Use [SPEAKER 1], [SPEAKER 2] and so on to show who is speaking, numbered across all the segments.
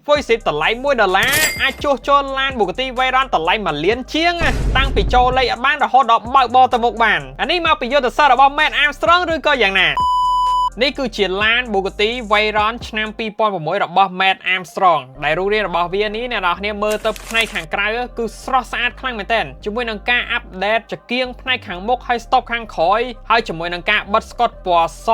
[SPEAKER 1] Voice តម្លៃ$1អាចជួសជុលឡាន Bugatti Veyron តម្លៃ1លានជាងតាំងពីចូលលេខអត់បានរហូតដល់បើកបរទៅមុខបានអានេះមកពីយុទ្ធសាស្ត្ររបស់ Matt Armstrong ឬក៏យ៉ាងណានេះគឺជាឡាន Bugatti Veyron ឆ្នាំ2006របស់ Matt Armstrong ដែលរូបរាងរបស់វានេះអ្នកនរគ្នាមើលទៅផ្នែកខាងក្រៅគឺស្រស់ស្អាតខ្លាំងមែនទែនជាមួយនឹងការអាប់ដេតចង្គៀងផ្នែកខាងមុខហើយ stop ខាងក្រោយហើយជាមួយនឹងការបិទស្កុតពណ៌ស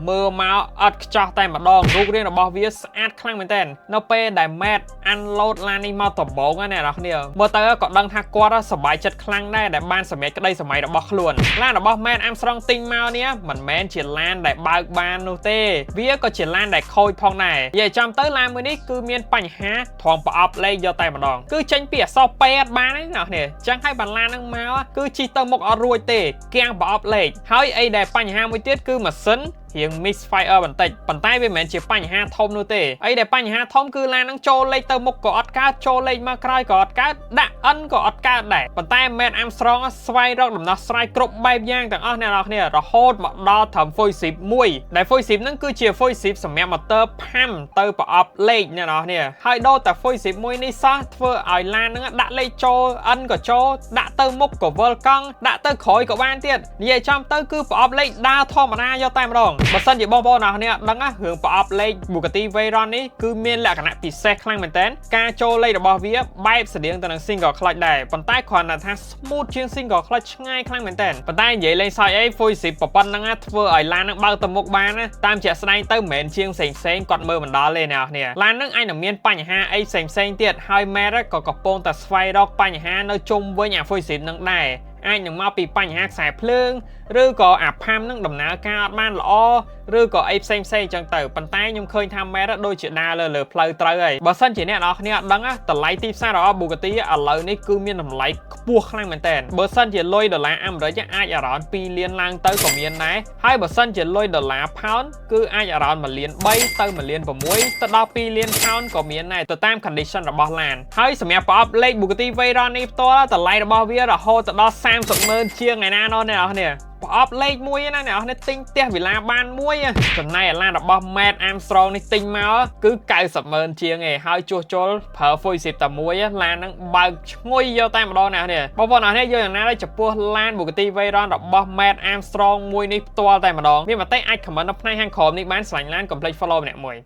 [SPEAKER 1] មើលមកអត់ខ្ចោះតែម្ដងរូបរាងរបស់វាស្អាតខ្លាំងមែនទែននៅពេលដែល Matt unload ឡាននេះមកដំបូងអ្នកនរគ្នាមើលទៅក៏ដឹងថាគាត់សប្បាយចិត្តខ្លាំងដែរដែលបានសម្រេចក្តីសម័យរបស់ខ្លួនឡានរបស់ Matt Armstrong ទិញមកនេះមិនមែនជាឡានដែលបើកបាននោះទេវាក៏ជាឡានដែលខូចផងដែរនិយាយចំទៅឡានមួយនេះគឺមានបញ្ហាថងប្រអប់លេខយកតែម្ដងគឺចេញពីអក្សរពេអត់បានទេណាគ្នាចឹងហើយបានឡានហ្នឹងមកគឺជិះទៅមុខអត់រួចទេគាំងប្រអប់លេខហើយអីដែលបញ្ហាមួយទៀតគឺម៉ាស៊ីនរៀង misfire បន្តិចប៉ុន្តែវាមិនមែនជាបញ្ហាធំនោះទេអីដែលបញ្ហាធំគឺឡានហ្នឹងចូលលេខទៅមុខក៏អត់កើតចូលលេខមកក្រោយក៏អត់កើតដាក់ N ក៏អត់កើតដែរប៉ុន្តែ Matt Armstrong ស្វែងរកដំណោះស្រាយគ្រប់បែបយ៉ាងទាំងអស់អ្នកនរគ្នារហូតមកដល់ត្រឹម Voice 1ដែល Voice ហ្នឹងគឺជា Voice សម្រាប់ motor ផាំទៅប្រអប់លេខអ្នកនរគ្នាហើយដូរតែ Voice 1នេះសោះធ្វើឲ្យឡានហ្នឹងដាក់លេខចូល N ក៏ចូលដាក់ទៅមុខក៏វិលកង់ដាក់ទៅក្រោយក៏បានទៀតនិយាយចំទៅគឺប្រអប់លេខដើរធម្មតាយកតែម្ដងបើសិនជាបងប្អូនអ្នកនេះដឹងរឿងប្រអប់លេខ Bugatti Veyron នេះគឺមានលក្ខណៈពិសេសខ្លាំងមែនទែនការចូលលេខរបស់វាបែបស្តៀងទៅនឹង single clutch ដែរប៉ុន្តែគ្រាន់តែថា smooth ជាង single clutch ឆ្ងាយខ្លាំងមែនទែនប៉ុន្តែនិយាយលេងសើចអី Voice ប៉ុណ្ណឹងធ្វើឲ្យឡាននឹងបើកទៅមុខបានតាមជាក់ស្ដែងទៅមិនមែនជាងផ្សេងគាត់មើលមិនដល់ទេអ្នកនរឡាននឹងអាចនឹងមានបញ្ហាអីផ្សេងទៀតហើយ Matt ក៏កំពុងតែស្វែងរកបញ្ហានៅជុំវិញអា Voice នឹងដែរអាចនឹងមកពីបញ្ហាខ្សែភ្លើងឬក៏អាផាំនឹងដំណើរការអត់បានល្អឬក៏អីផ្សេងអញ្ចឹងទៅប៉ុន្តែខ្ញុំឃើញថា Matt ដូចជាដើរលើផ្លូវត្រូវហើយបើសិនជាអ្នកនរគ្នាអត់ដឹងតម្លៃទីផ្សាររបស់ Bugatti ឥឡូវនេះគឺមានតម្លៃខ្ពស់ខ្លាំងមែនតើបើសិនជាលុយដុល្លារអាមេរិកអាចអារ៉ោន2លានឡើងទៅក៏មានដែរហើយបើសិនជាលុយដុល្លារផោនគឺអាចអារ៉ោន1លាន3ទៅ1លាន6ទៅដល់2លានផោនក៏មានដែរទៅតាម condition របស់ឡានហើយសម្រាប់ប្រអប់លេខ Bugatti Veyron នេះផ្ទាល់តម្លៃរបស់វារហូតទៅដល់30,000ជាងឯណាណោះអ្នកនរគ្នាប្រអប់លេខមួយណាអ្នកនរគ្នាទិញផ្ទះវិឡាបានមួយចំណែកឡានរបស់ Matt Armstrong នេះទិញមកគឺ90,000ជាងឯងហើយជួសជុលប្រើ Voice តែមួយឡានហ្នឹងបើកឈ្ងុយយកតែម្ដងអ្នកនេះបងប្អូនអ្នកនេះយកយ៉ាងណាដែរចំពោះឡាន Bugatti Veyron របស់ Matt Armstrong មួយនេះផ្ទាល់តែម្ដងមានមតិអាច comment នៅផ្នែកខាងក្រោមនេះបានស្រឡាញ់ឡានកុំភ្លេច follow ម្នាក់មួយ